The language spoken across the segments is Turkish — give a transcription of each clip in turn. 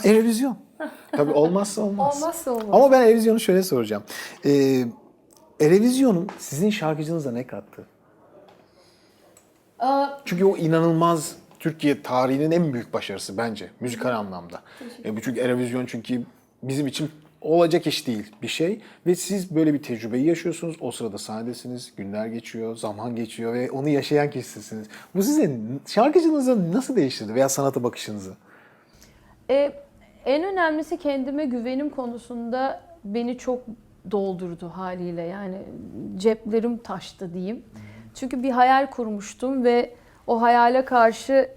Erevizyon. Tabii olmazsa olmaz. Olmazsa olmaz. Ama ben Erevizyon'u şöyle soracağım. Erevizyon'un sizin şarkıcınıza ne kattı? Çünkü o inanılmaz Türkiye tarihinin en büyük başarısı bence müzikal anlamda. Çünkü Erevizyon çünkü bizim için olacak iş değil bir şey ve siz böyle bir tecrübeyi yaşıyorsunuz. O sırada sahnedesiniz, günler geçiyor, zaman geçiyor ve onu yaşayan kişisiniz. Bu sizin şarkıcınızı nasıl değiştirdi veya sanata bakışınızı? En önemlisi kendime güvenim konusunda beni çok doldurdu haliyle. Yani ceplerim taştı diyeyim. Çünkü bir hayal kurmuştum ve o hayale karşı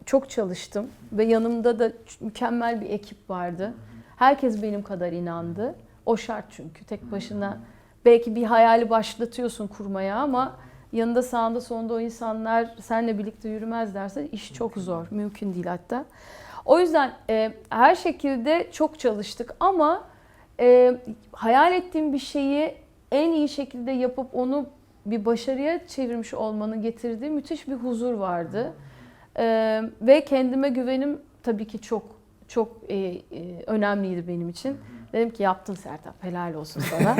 çok çalıştım. Ve yanımda da mükemmel bir ekip vardı. Herkes benim kadar inandı. O şart çünkü. Tek başına belki bir hayali başlatıyorsun kurmaya ama yanında sağında sonunda o insanlar seninle birlikte yürümezlerse iş çok zor. Mümkün değil hatta. O yüzden her şekilde çok çalıştık ama hayal ettiğim bir şeyi en iyi şekilde yapıp onu bir başarıya çevirmiş olmanın getirdiği müthiş bir huzur vardı. Ve kendime güvenim tabii ki çok önemliydi benim için. Dedim ki yaptın Sertab, helal olsun sana.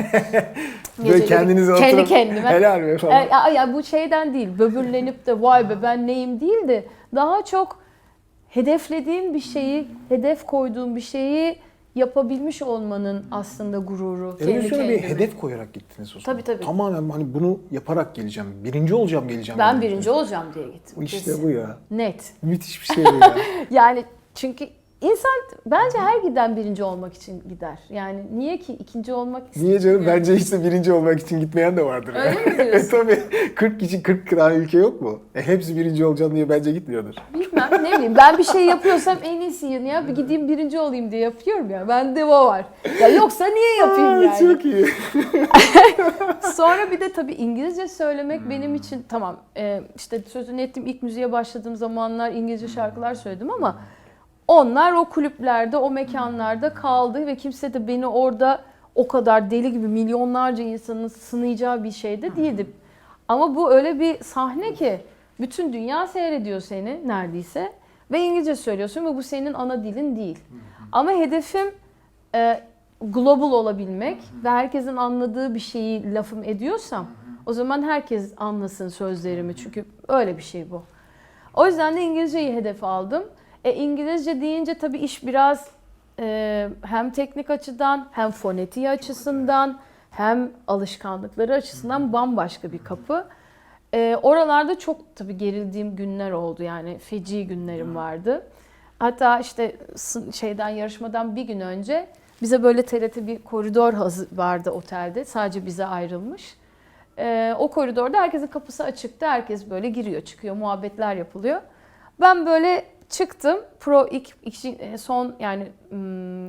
Böyle kendinize kendi oturup kendime. helal mi falan. Ya bu şeyden değil, böbürlenip de vay be ben neyim değil de daha çok hedeflediğin bir şeyi, hedef koyduğun bir şeyi yapabilmiş olmanın aslında gururu. Erevizyon'a bir hedef koyarak gittiniz o zaman. Tabii. Tamamen hani bunu yaparak geleceğim, birinci olacağım geleceğim. Ben birinci olacağım diye gittim. İşte kesin. bu ya. Net. Müthiş bir şey bu ya. Yani çünkü insan bence her giden birinci olmak için gider. Yani niye ki ikinci olmak istiyor? Niye canım? Bence işte birinci olmak için gitmeyen de vardır. Öyle mi diyorsun? Tabii. 40 kişi 40 tane ülke yok mu? Hepsi birinci olacağım diye bence gitmiyordur. Bilmem ne bileyim. Ben bir şey yapıyorsam en iyisiyim ya. Bir gideyim birinci olayım diye yapıyorum ya. Bende o var. Ya yoksa niye yapayım yani? Çok iyi. Sonra bir de tabii İngilizce söylemek benim için tamam. İşte sözünü ettiğim ilk müziğe başladığım zamanlar İngilizce şarkılar söyledim ama onlar o kulüplerde, o mekanlarda kaldı ve kimse de beni orada o kadar deli gibi milyonlarca insanın sınayacağı bir şeyde değildim. Ama bu öyle bir sahne ki bütün dünya seyrediyor seni neredeyse ve İngilizce söylüyorsun ve bu senin ana dilin değil. Ama hedefim global olabilmek ve herkesin anladığı bir şeyi lafım ediyorsam o zaman herkes anlasın sözlerimi çünkü öyle bir şey bu. O yüzden de İngilizceyi hedef aldım. İngilizce deyince tabii iş biraz hem teknik açıdan hem fonetiği açısından hem alışkanlıkları açısından bambaşka bir kapı. Oralarda çok tabii gerildiğim günler oldu yani feci günlerim vardı. Hatta işte yarışmadan bir gün önce bize böyle TRT bir koridor vardı otelde sadece bize ayrılmış. O koridorda herkesin kapısı açıktı, herkes böyle giriyor çıkıyor muhabbetler yapılıyor. Ben böyle çıktım. Son yani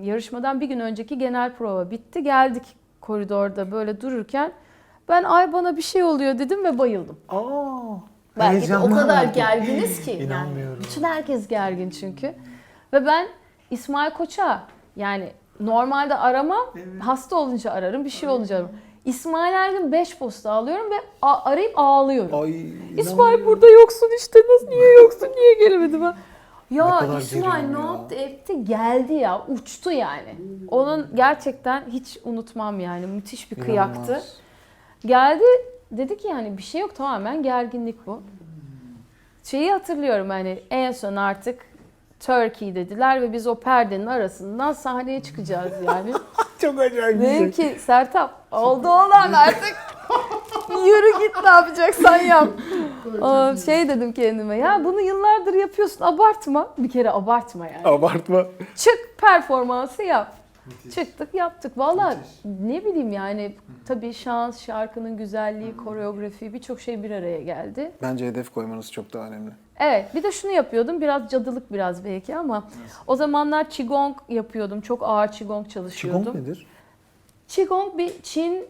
yarışmadan bir gün önceki genel prova bitti. Geldik koridorda böyle dururken ben ay bana bir şey oluyor dedim ve bayıldım. Belki de o kadar gerginiz ki. İnanmıyorum. Yani bütün herkes gergin çünkü. Ve ben İsmail Koç'a yani normalde aramam. Hasta olunca ararım, bir şey olunca ararım. İsmail Ergin 5 posta alıyorum ve arayıp ağlıyorum. İsmail burada yoksun işte. Niye yoksun? Niye gelemedi ben? Ya İsmail ne yaptı etti? Geldi ya. Uçtu yani. Onun gerçekten hiç unutmam yani. Müthiş bir kıyaktı. Geldi dedi ki yani bir şey yok tamamen gerginlik bu. Şeyi hatırlıyorum hani en son artık Turkey dediler ve biz o perdenin arasından sahneye çıkacağız yani. Çok acayip. Dedim ki Sertab oldu olan artık yürü git ne yapacaksan yap. Dedim kendime ya bunu yıllardır yapıyorsun abartma. Bir kere abartma yani. Abartma. Çık performansı yap. Müthiş. Çıktık yaptık. Valla ne bileyim yani tabii şans, şarkının güzelliği, koreografi birçok şey bir araya geldi. Bence hedef koymanız çok daha önemli. Evet bir de şunu yapıyordum biraz cadılık biraz belki ama o zamanlar Qigong yapıyordum. Çok ağır Qigong çalışıyordum. Qigong nedir? Qigong bir Çin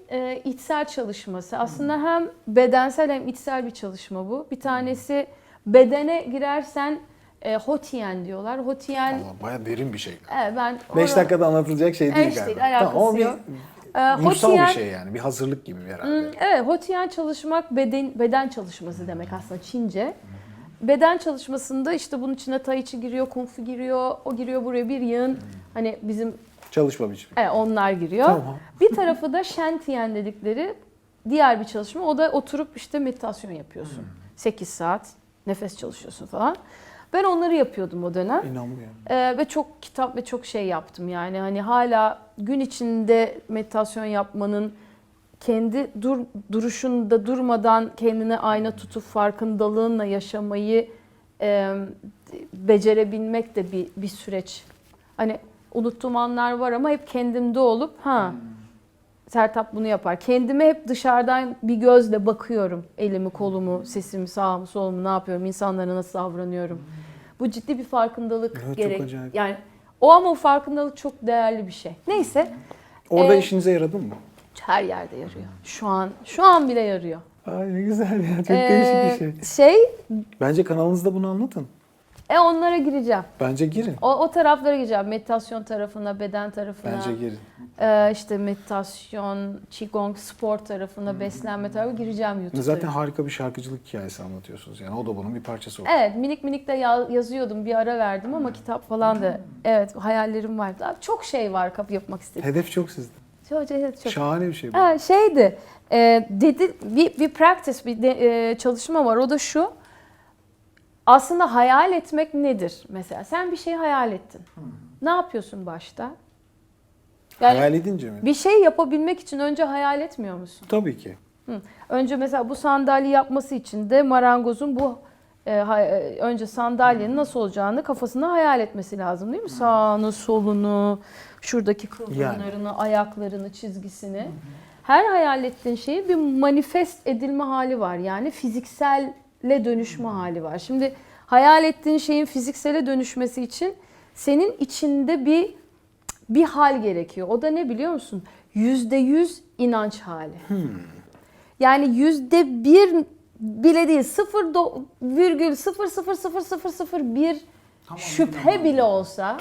içsel çalışması. Aslında hem bedensel hem içsel bir çalışma bu. Bir tanesi bedene girersen Hotien diyorlar. Hotien Bayağı derin bir şey. evet, ben 5 dakikada anlatılacak şey değil galiba. Değil, alakası tamam, yok. Ruhsal bir şey yani. Bir hazırlık gibi herhalde. Evet, Hotien çalışmak beden çalışması demek aslında Çince. beden çalışmasında işte bunun içine tai chi giriyor, kung fu giriyor, o giriyor buraya bir yığın hani bizim Çalışma biçimi. onlar giriyor. Tamam. Bir tarafı da Shen Tian dedikleri diğer bir çalışma. O da oturup işte meditasyon yapıyorsun. 8 saat nefes çalışıyorsun falan. Ben onları yapıyordum o dönem. İnanmıyorum. Ve çok kitap ve çok şey yaptım yani. Hani hala gün içinde meditasyon yapmanın kendi duruşunda durmadan kendine ayna tutup farkındalığınla yaşamayı becerebilmek de bir süreç. Hani unuttuğum anlar var ama hep kendimde olup Sertap bunu yapar. Kendime hep dışarıdan bir gözle bakıyorum. Elimi, kolumu, sesimi, sağımı, solumu ne yapıyorum, insanlara nasıl davranıyorum. Bu ciddi bir farkındalık Evet, gerek. çok acayip. Yani o farkındalık çok değerli bir şey. Neyse. Orada işinize yaradı mı? Her yerde yarıyor. Şu an bile yarıyor. Ay ne güzel ya. Çok değişik bir şey. Şey, Bence kanalınızda bunu anlatın. onlara gireceğim. Bence girin. O taraflara gireceğim. Meditasyon tarafına, beden tarafına. Bence girin. İşte meditasyon, qigong, spor tarafına, beslenme tarafına gireceğim YouTube'da. Zaten harika bir şarkıcılık hikayesi anlatıyorsunuz. Yani o da bunun bir parçası oldu. Evet, minik minik de yazıyordum. Bir ara verdim ama kitap falan da. Evet, hayallerim vardı. Abi, çok şey var yapmak istediğim. Hedef çok sizde. Çok. Şahane bir şey bu. Şeydi, dedi bir practice, çalışma var. O da şu. Aslında hayal etmek nedir? Mesela sen bir şey hayal ettin. Ne yapıyorsun başta? Yani Hayal edince mi? bir şey yapabilmek için önce hayal etmiyor musun? Tabii ki. Önce mesela bu sandalye yapması için de marangozun önce sandalyenin nasıl olacağını kafasında hayal etmesi lazım değil mi? Sağını, solunu, şuradaki kıvrımlarını, ayaklarını, çizgisini. Her hayal ettiğin şeyin bir manifest edilme hali var. Yani fizikselle dönüşme hali var. Şimdi hayal ettiğin şeyin fiziksele dönüşmesi için senin içinde bir hal gerekiyor. O da ne biliyor musun? %100 inanç hali. Yani %1 bile değil, 0,0000001 şüphe bile olsa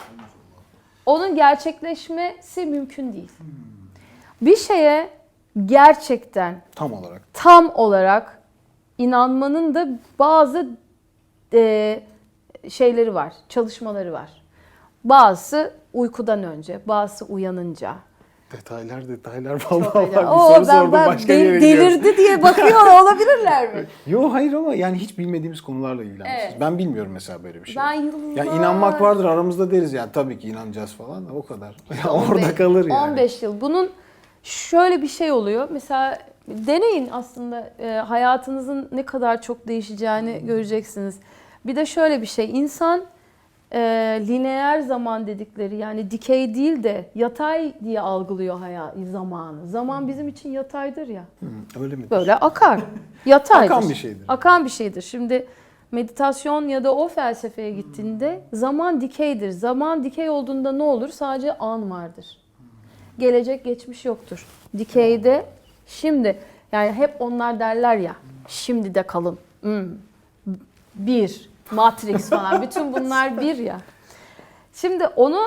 onun gerçekleşmesi mümkün değil. Bir şeye gerçekten tam olarak inanmanın da bazı şeyleri var, çalışmaları var. Bazısı uykudan önce, bazısı uyanınca. Detaylar vallahi bak bir O soru sordum başka bir yere delirdi gidiyoruz. diye bakıyor olabilirler mi? Yok hayır ama yani hiç bilmediğimiz konularla ilgileniyorsunuz. Evet. Ben bilmiyorum mesela böyle bir şey. Ben yıllar... Ya inanmak vardır aramızda deriz yani tabii ki inanacağız falan o kadar. Ya orada kalır yani. 15 yıl. Bunun şöyle bir şey oluyor. Mesela deneyin aslında hayatınızın ne kadar çok değişeceğini göreceksiniz. Bir de şöyle bir şey. İnsan lineer zaman dedikleri yani dikey değil de yatay diye algılıyor zamanı. Zaman bizim için yataydır ya. Öyle mi? Böyle akar. Yataydır. Akan bir şeydir. Akan bir şeydir. Şimdi meditasyon ya da o felsefeye gittiğinde zaman dikeydir. Zaman dikey olduğunda ne olur? Sadece an vardır. Gelecek, geçmiş yoktur. Dikeyde şimdi yani hep onlar derler ya şimdi de kalın. Bir Matrix falan bütün bunlar bir ya. Şimdi onu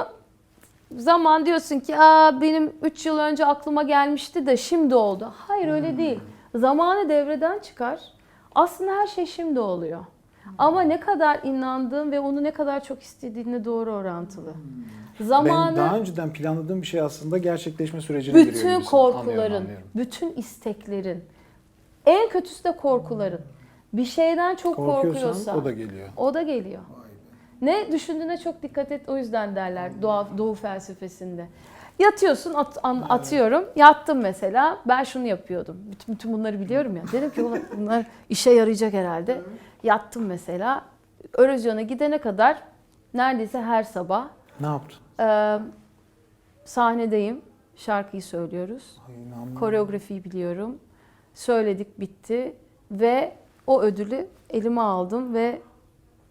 zaman diyorsun ki benim 3 yıl önce aklıma gelmişti de şimdi oldu. Hayır öyle değil. Zamanı devreden çıkar. Aslında her şey şimdi oluyor. Ama ne kadar inandığın ve onu ne kadar çok istediğinle doğru orantılı. Ben daha önceden planladığım bir şey aslında gerçekleşme sürecine giriyor gibisin. Bütün korkuların, Anlıyorum. bütün isteklerin, en kötüsü de korkuların. Bir şeyden çok korkuyorsan o da geliyor. O da geliyor. Ne düşündüğüne çok dikkat et o yüzden derler Doğu felsefesinde. Yatıyorsun atıyorum. Yattım mesela. Ben şunu yapıyordum. Bütün bunları biliyorum ya. Dedim ki bunlar işe yarayacak herhalde. Yattım mesela. Erozyona gidene kadar neredeyse her sabah ne yaptın? Sahnedeyim. Şarkıyı söylüyoruz. Koreografiyi biliyorum. Söyledik bitti ve o ödülü elime aldım ve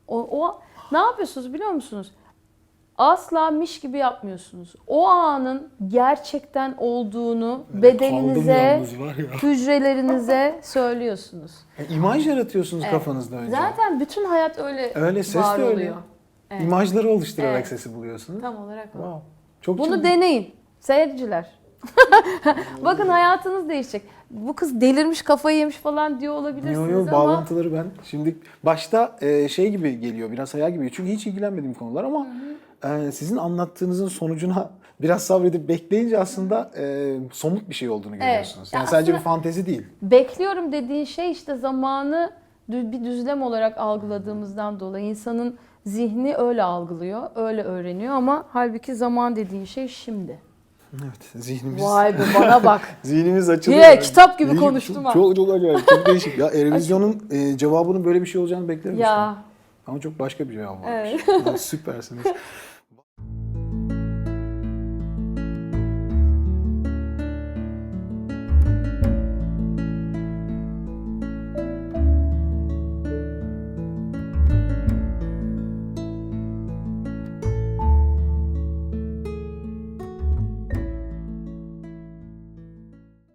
o ne yapıyorsunuz biliyor musunuz? Asla miş gibi yapmıyorsunuz. O anın gerçekten olduğunu bedeninize, hücrelerinize söylüyorsunuz. İmaj yaratıyorsunuz kafanızda önce. Zaten bütün hayat öyle ses var de öyle. oluyor. Evet. İmajları oluşturarak sesi buluyorsunuz. Tam olarak o. Wow. Çok Bunu deneyin seyirciler. Bakın hayatınız değişecek. bu kız delirmiş, kafayı yemiş falan diyor olabilirsiniz Yo, ama bağlantıları ben şimdi başta şey gibi geliyor, biraz hayal gibi. Çünkü hiç ilgilenmediğim konular ama sizin anlattığınızın sonucuna biraz sabredip bekleyince aslında somut bir şey olduğunu görüyorsunuz. Ya Yani sadece bir aslında fantezi değil. bekliyorum dediğin şey işte zamanı bir düzlem olarak algıladığımızdan dolayı insanın zihni öyle algılıyor, öyle öğreniyor ama halbuki zaman dediğin şey şimdi. Evet, zihnimiz Vay be, bana bak. zihnimiz açılıyor. Ye, kitap gibi İyi, konuştum ha. Çok acayip, çok değişik. Ya Erevizyon'un cevabının böyle bir şey olacağını beklememiştim. Ya Ama çok başka bir cevap varmış. evet. Ya, süpersiniz.